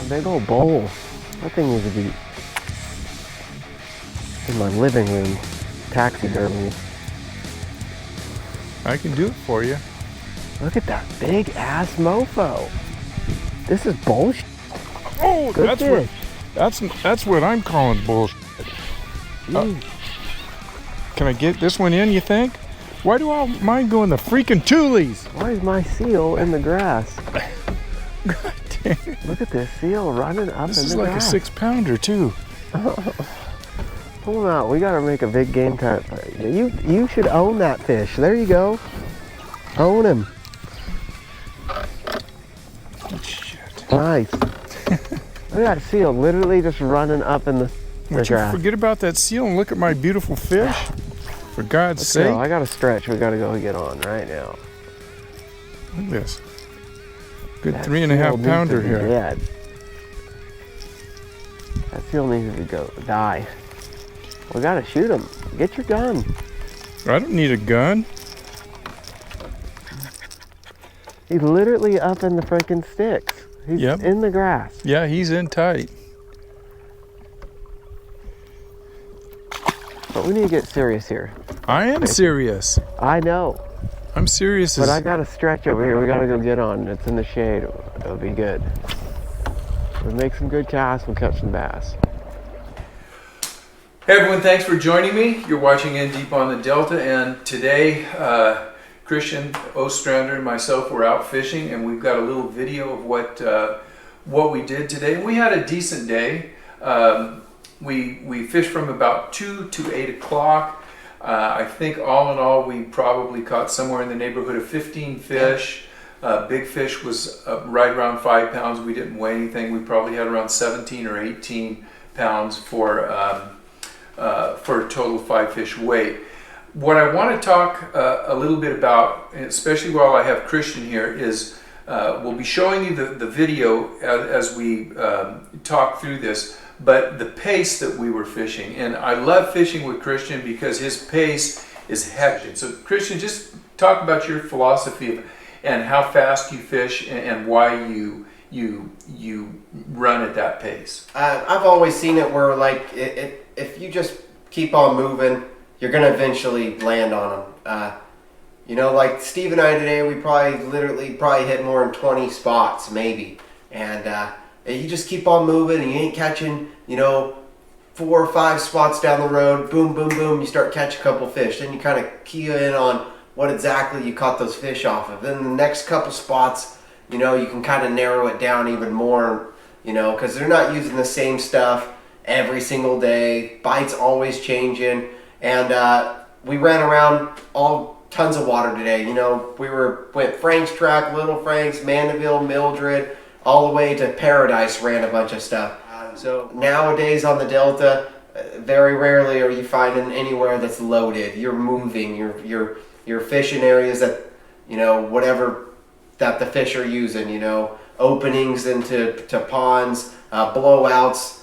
A big old bowl. That thing needs to be in my living room. Taxidermy. I can do it for you. Look at that big ass mofo. This is bullshit. Oh, Good fish. That's what I'm calling bullshit. Can I get this one in, you think? Why do all mine go in the freaking Thule's? Why is my seal in the grass? God damn it. Look at this seal running up in the grass. This is like a 6-pounder too. Pull him out. We gotta make a big game time. You should own that fish. There you go. Own him. Oh, shit. Nice. Look at that seal literally just running up in the Would you grass. forget about that seal and look at my beautiful fish? For God's sake. I gotta stretch. We gotta go get on right now. Look at this. Good That 3.5 seal pounder needs to be here. dead. That seal needs to die. We gotta shoot him. Get your gun. I don't need a gun. He's literally up in the freaking sticks. He's in the grass. Yeah, he's in tight. But we need to get serious here. I am serious. I know. I'm serious. But I gotta stretch over here. We gotta go get on. It's in the shade. It'll be good. We'll make some good casts. We'll catch some bass. Hey everyone, thanks for joining me. You're watching In Deep on the Delta, and today Christian Ostrander and myself were out fishing, and we've got a little video of what we did today. We had a decent day. We fished from about 2 to 8 o'clock. I think all in all we probably caught somewhere in the neighborhood of 15 fish. Big fish was right around 5 pounds. We didn't weigh anything. We probably had around 17 or 18 pounds for a total 5 fish weight. What I want to talk a little bit about, especially while I have Christian here, is we'll be showing you the video as we talk through this, but the pace that we were fishing. And I love fishing with Christian because his pace is hectic. So Christian, just talk about your philosophy and how fast you fish and why you run at that pace. I've always seen it where, like, if you just keep on moving, you're gonna eventually land on them. You know, like Steve and I today, we probably hit more than 20 spots maybe, and you just keep on moving and you ain't catching, 4 or 5 spots down the road, boom, boom, boom, you start catching a couple fish. Then you kind of key in on what exactly you caught those fish off of. Then the next couple spots, you can kind of narrow it down even more, because they're not using the same stuff every single day. Bites always changing. And we ran around tons of water today. We went Frank's Track, Little Frank's, Mandeville, Mildred, all the way to Paradise, ran a bunch of stuff. So nowadays on the Delta, very rarely are you finding anywhere that's loaded. You're moving, you're fishing areas that, whatever that the fish are using, openings into ponds, blowouts,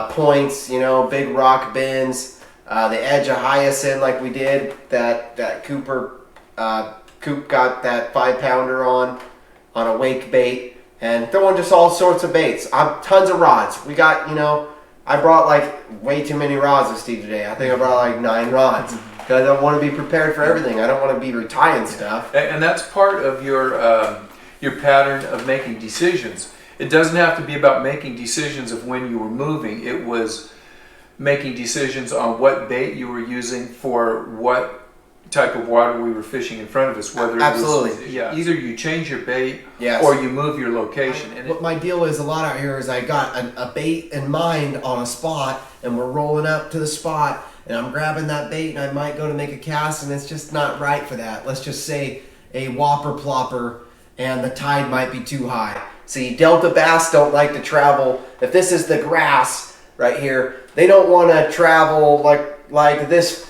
points, big rock bends, the edge of hyacinth like we did, that Coop got that 5-pounder on a wake bait, and throwing just all sorts of baits. Tons of rods. We got, I brought like way too many rods with Steve today. I think I brought like 9 rods because I want to be prepared for everything. I don't want to be retying stuff. And that's part of your pattern of making decisions. It doesn't have to be about making decisions of when you were moving. It was making decisions on what bait you were using for what type of water we were fishing in front of us. Whether Absolutely. It was, either you change your bait, yes, or you move your location. What my deal is a lot out here is I got a bait in mind on a spot, and we're rolling up to the spot, and I'm grabbing that bait, and I might go to make a cast, and it's just not right for that. Let's just say a whopper plopper, and the tide might be too high. See, Delta bass don't like to travel. If this is the grass right here, they don't want to travel like this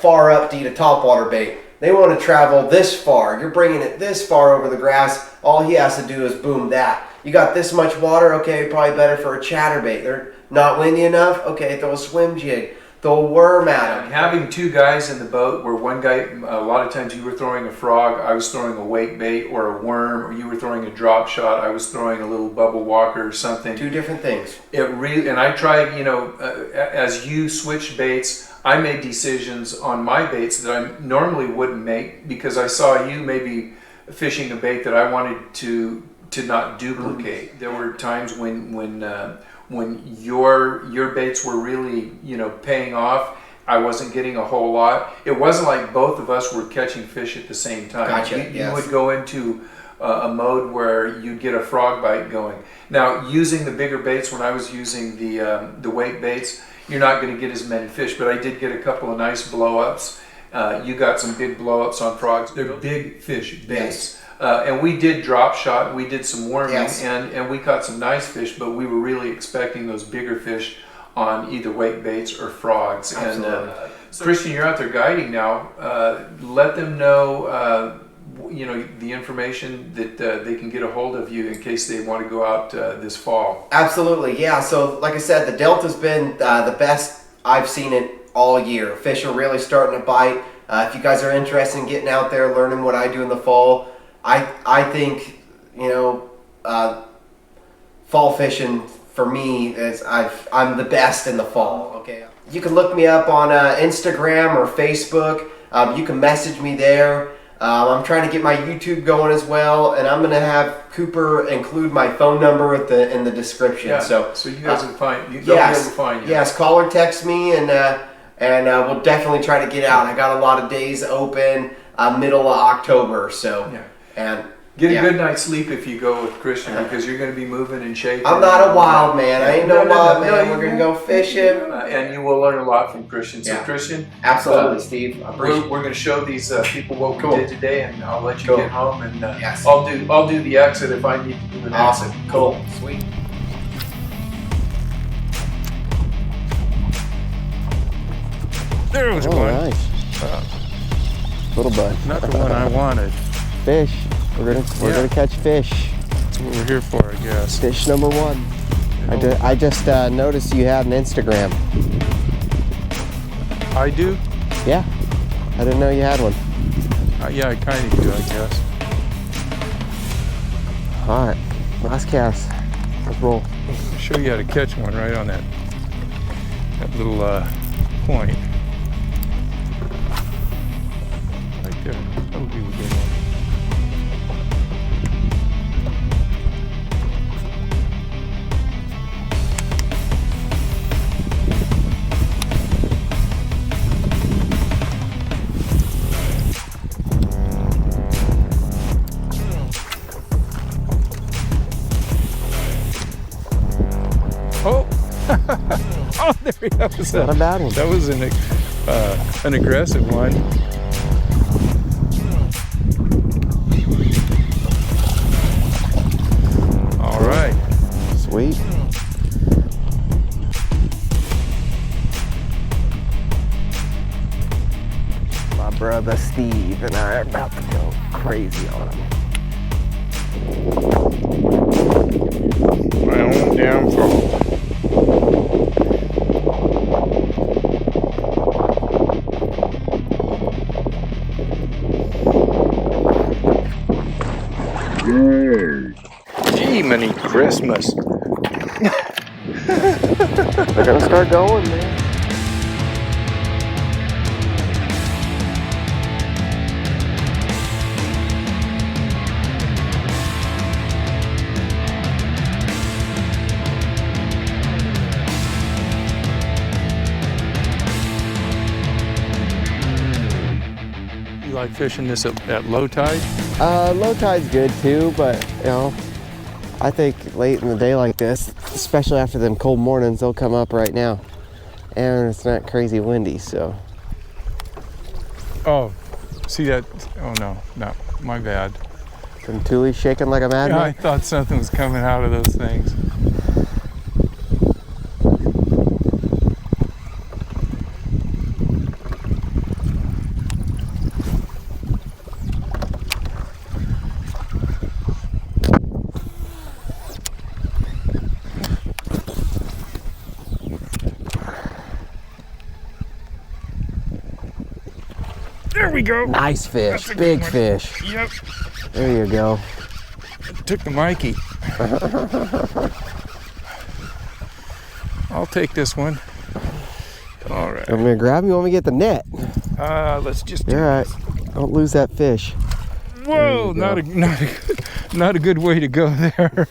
far up to eat a topwater bait. They want to travel this far. You're bringing it this far over the grass. All he has to do is boom that. You got this much water, okay, probably better for a chatterbait. They're not windy enough, okay, throw a swim jig. they'll worm at And them. having two guys in the boat, where one guy, a lot of times you were throwing a frog, I was throwing a wake bait or a worm, or you were throwing a drop shot, I was throwing a little bubble walker or something. Two different things. It really, and I tried, you know, as you switched baits, I made decisions on my baits that I normally wouldn't make, because I saw you maybe fishing a bait that I wanted to not duplicate. There were times when your baits were really, you know, paying off. I wasn't getting a whole lot. It wasn't like both of us were catching fish at the same time. Gotcha, You would go into a mode where you'd get a frog bite going. Now, using the bigger baits, when I was using the weight baits, you're not going to get as many fish, but I did get a couple of nice blow-ups. You got some big blow-ups on frogs. They're big fish baits. Yes. And we did drop shot, we did some worming, Yes. and we caught some nice fish, but we were really expecting those bigger fish on either wake baits or frogs. Absolutely. And Christian, you're out there guiding now. Let them know, you know, the information that they can get a hold of you in case they want to go out this fall. Absolutely, yeah. So, like I said, the Delta's been the best I've seen it all year. Fish are really starting to bite. If you guys are interested in getting out there, learning what I do in the fall, I think, you know, fall fishing for me is I'm the best in the fall. Okay. You can look me up on Instagram or Facebook. You can message me there. I'm trying to get my YouTube going as well, and I'm going to have Cooper include my phone number in the description. Yeah, so you guys will find, they'll yes, be able to find you. Yes, call or text me, and we'll definitely try to get out. I got a lot of days open, middle of October, so Yeah. and Get a yeah. good night's sleep if you go with Christian, because you're going to be moving and shaking. I'm not a wild man. I ain't no wild man. you- We're gonna go fishing. And you will learn a lot from Christian. So Yeah. Christian, Absolutely, Steve. I appreciate we're going to show these people what we Cool. did today, and I'll let you Cool. get home. And Yes. I'll do the exit if I need to do an Awesome. exit. Cool. Sweet. There was Oh, one. nice. Little bud. Not the one I wanted. Fish. We're gonna catch fish. That's what we're here for, I guess. Fish number one. I just noticed you had an Instagram. I do? Yeah. I didn't know you had one. Yeah, I kind of do, I guess. All right. Last cast. Let's roll. I'll show you how to catch one right on that little point. Right there. That would be a good one. Oh, oh, there he goes. Not a bad one. That was an aggressive one. All right. Sweet. My brother Steve and I are about to go crazy on him. My own downfall. Gee, many Christmas. They're gonna start going, man. You like fishing this at low tide? Low tide's good too, but you know, I think late in the day like this, especially after them cold mornings, they'll come up right now. And it's not crazy windy, so. Oh, see that? Oh no, my bad. Some tulies shaking like a Yeah, I madman. thought something was coming out of those things. we go. Nice fish, That's a big good one. fish. Yep. There you go. Took the Mikey. I'll take this one. All right. Want me to grab? You want me to get the net? Let's just do You're all right. Don't lose that fish. Whoa, not a good way to go there.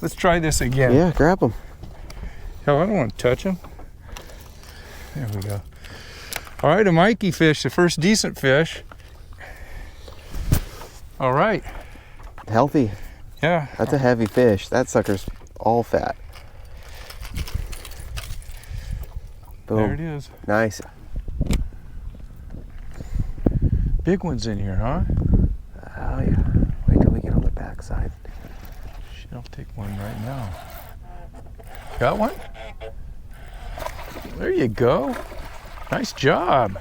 Let's try this again. Yeah, grab them. Hell, I don't want to touch them. There we go. All right, a Mikey fish, the first decent fish. All right. Healthy. Yeah. That's a heavy fish. That sucker's all fat. Boom. There it is. Nice. Big one's in here, huh? Oh yeah. Wait till we get on the backside. Shit, I'll take one right now. Got one? There you go. Nice job.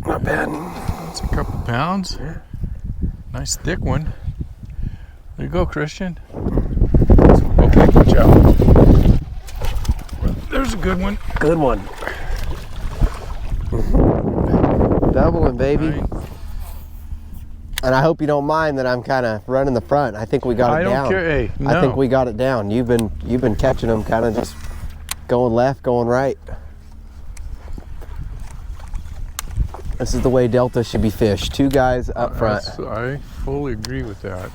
Not bad. That's a couple pounds. Nice thick one. There you go, Christian. Okay, good job. There's a good one. Good one. Doubling, baby. Right. And I hope you don't mind that I'm kind of running the front. I think we got it I down. don't care. Hey, no. I think we got it down. You've been catching them kind of just going left, going right. This is the way Delta should be fished. Two guys up front. I fully agree with that.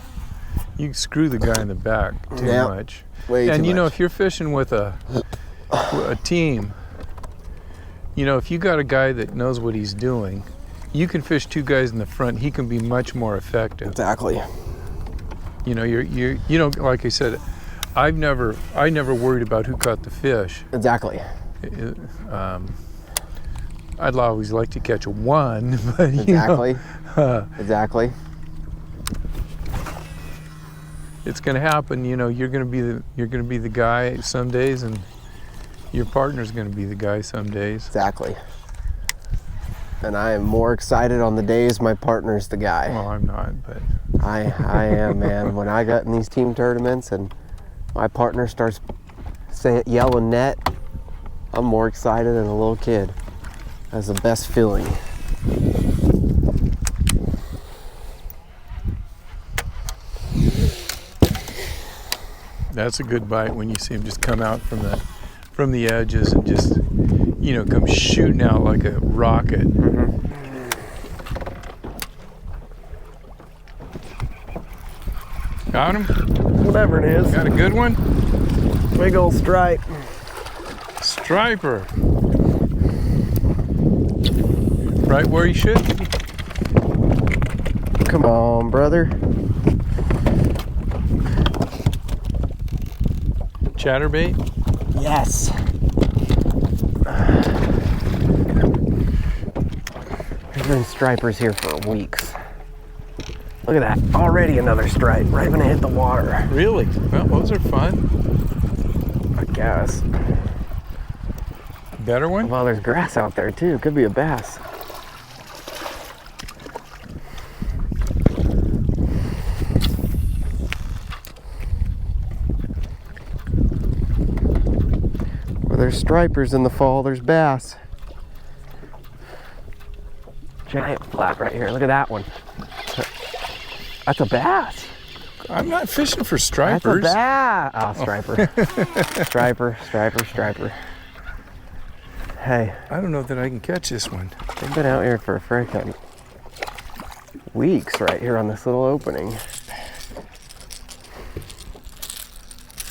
You screw the guy in the back too Yeah, much. way And too you know, much. if you're fishing with a team, you know, if you got a guy that knows what he's doing, you can fish two guys in the front. He can be much more effective. Exactly. You know, you know, like I said, I never worried about who caught the fish. Exactly. I'd always like to catch a one, but you Exactly. know, Exactly. it's going to happen. You know, you're going to be the guy some days, and your partner's going to be the guy some days. Exactly. And I am more excited on the days my partner's the guy. Well, I'm not, but I am, man. When I got in these team tournaments and my partner starts yelling net, I'm more excited than a little kid. That's the best feeling. that's a good bite when you see him just come out from the edges and just, you know, come shooting out like a rocket. Got him? Whatever it is. Got a good one? Big old stripe. Striper. Right where he should be. Come on, brother. Chatterbait. Yes. There's been stripers here for weeks. Look at that. Already another stripe right when I hit the water. Really? Well, those are fun. I guess. Better one? Well, there's grass out there too. Could be a bass. Where there's stripers in the fall, there's bass. Giant flat right here. Look at that one. That's a bass. I'm not fishing for That's a stripers. bass. Oh, striper. Striper. Hey, I don't know that I can catch this one. they've been out here for frickin' weeks right here on this little opening.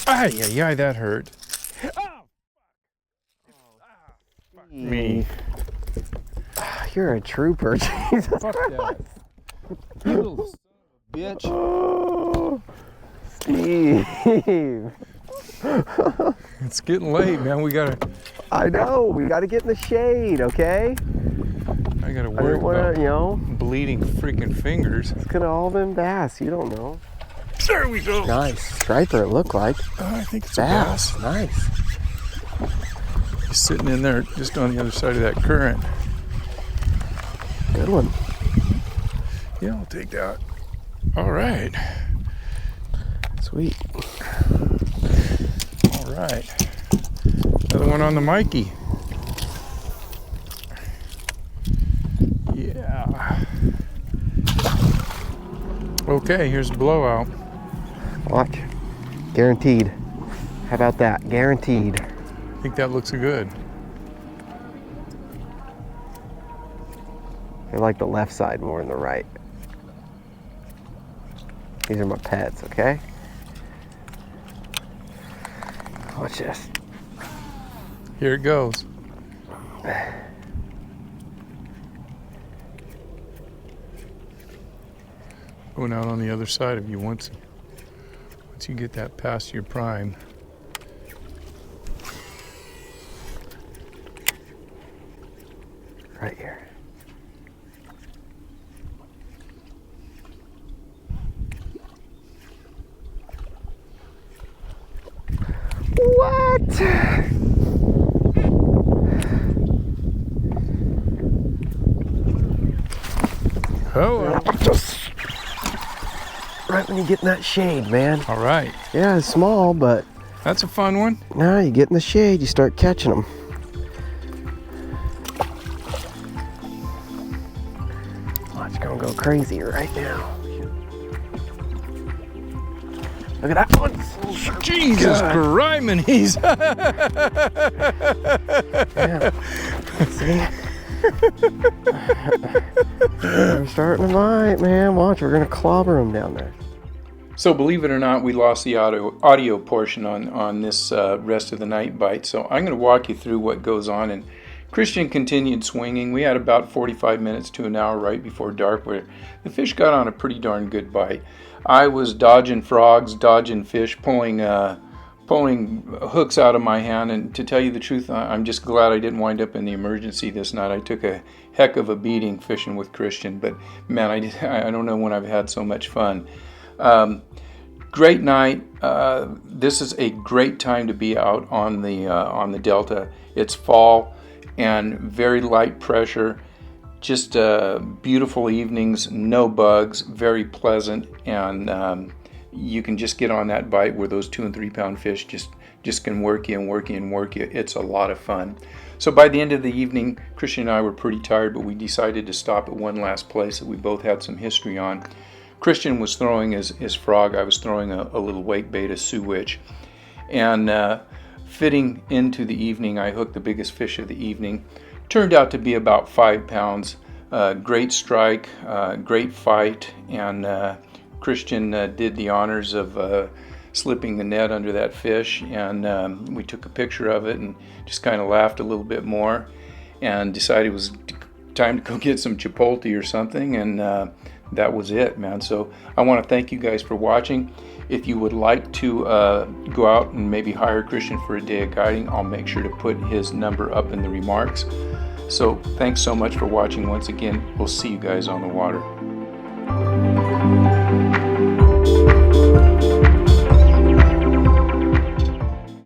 Ay, that hurt. Me. You're a trooper. Jesus Fuck that. You little son of a bitch. Oh, Steve. It's getting late, man. I know. We got to get in the shade, okay? I gotta I worry don't want about to, you know. bleeding freaking fingers. It's gonna all been bass. You don't know. There we go. Nice striper. It looked like I think it's a bass. Nice. He's sitting in there just on the other side of that current. Good one. Yeah, I'll take that. All right. Sweet. All right. Another one on the Mikey. Yeah. Okay, here's a blowout. Watch. Guaranteed. How about that? Guaranteed. I think that looks good. I like the left side more than the right. These are my pets, okay? Watch this. Here it goes. Going out on the other side of you once you get that past your prime. Right here. What? Oh, Just right when you get in that shade, man. all right. Yeah, it's small, but That's a fun one. now you get in the shade, you start catching them. Oh, it's gonna go crazy right now. Look at that one. Jesus Christ. Yeah. See? They're starting to bite, man. Watch, we're gonna clobber them down there. So believe it or not, we lost the audio portion on this rest of the night bite. So I'm going to walk you through what goes on. And Christian continued swinging. We had about 45 minutes to an hour right before dark where the fish got on a pretty darn good bite. I was dodging frogs, dodging fish, pulling hooks out of my hand. And to tell you the truth, I'm just glad I didn't wind up in the emergency this night. I took a heck of a beating fishing with Christian. But man, I don't know when I've had so much fun. Great night. This is a great time to be out on the Delta. It's fall and very light pressure. Just beautiful evenings, no bugs, very pleasant, and you can just get on that bite where those 2 and 3 pound fish just can work you and work you and work you. It's a lot of fun. So by the end of the evening, Christian and I were pretty tired, but we decided to stop at one last place that we both had some history on. Christian was throwing his frog. I was throwing a little wake bait, a Suwitch. And fitting into the evening, I hooked the biggest fish of the evening. Turned out to be about 5 pounds. Great strike, great fight. And Christian did the honors of slipping the net under that fish. And we took a picture of it and just kind of laughed a little bit more. And decided it was time to go get some Chipotle or something. And that was it, man. So I want to thank you guys for watching. If you would like to go out and maybe hire Christian for a day of guiding, I'll make sure to put his number up in the remarks. So thanks so much for watching once again. We'll see you guys on the water.